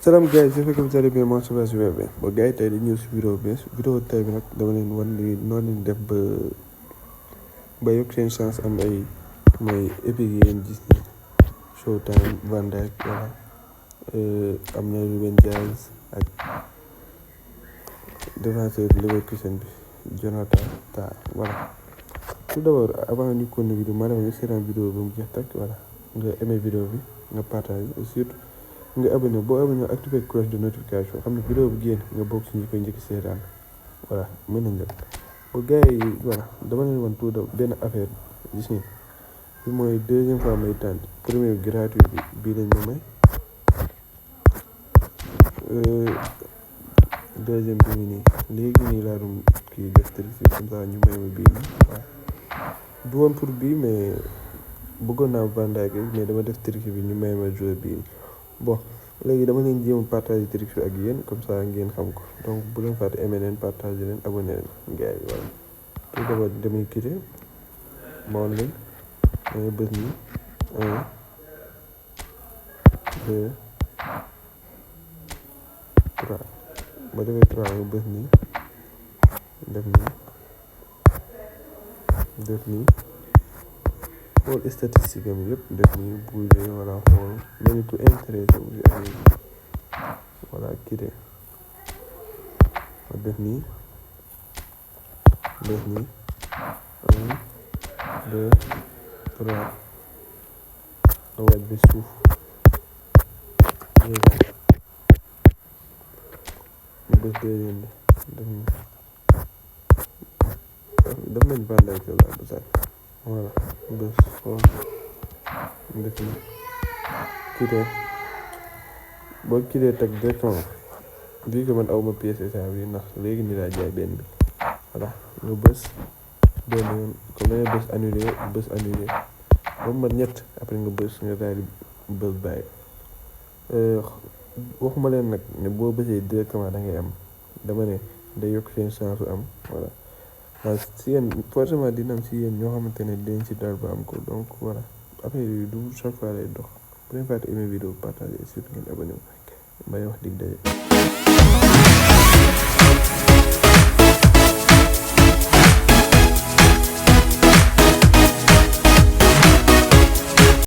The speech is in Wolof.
Salam guys, j'espère que vous allez bien. Moi ça va super bien. Bon gars yi tey di ñëw si vidéo bees vidéo tey bi nag dama leen wan li noonu leen def ba yokk seen chance am ay mooy épique yi ngeen gis ni Showtime Van Dijk voilà am na Ruben Dias ak défenseur Leverkusen bi Jonathan Tah voilà. Tout d'abord avant ñu continuer vidéo maanaam nga seetaan vidéo bi mu jeex takk voilà nga aimé vidéo bi nga partage et surtout nga abonné boo abonné activer cloche de notification xam ne vidéo bu génn nga bokk si ñi koy njëkk seetaan voilà mën nañ la bu gars yi voilà dama leen wan tout benn affaire gis ngeen bi mooy deuxième fois may tànn premier bi gratuit bi bii lañ ma may deuxième bi ngi nii léegi nii laa doon kii def triche comme ça ñu may ma bii nii waaw du woon pour bii mais bëggoon naa Van Dijk mais dama def triche bi ñu may ma joueur bii bon léegi dama leen jéem partager trick bi ak yéen comme ça ngeen xam ko donc bu leen fàtte aimer leen partager leen abonné leen gars yi voilà tout d'abord damay quitter ma woon leen dangay bës nii 1 2 3 ba defee 3 nga bës nii def nii xool statistique am yëpp def nii bouger wala xool mel ni ku intéressé wu si ay voilà quitter def nii 1 2 3 nga wàcc bi suuf bës deuxième bi def nii daf nañ Van Dijk la bu sax voilà bës xool def nii quitter boo quitter teg directement vu que man awma pièce état bi ndax léegi ni laa jaay benn bi voilà nga bës benn yoon comme dangay bës annulé ba mu mat ñett après nga bës nga daal di bës bàyyi waxuma leen nag ne boo bësee directement da ngay am dama ne day yokk seen chance am voilà waaw si yéen forcément dina am si yéen ñoo xamante ne dañ si dal ba am ko donc voilà après du chaque fois lay dox bu leen fàtte aimer vidéo partager surtout ngeen abonné wu may wax dig daje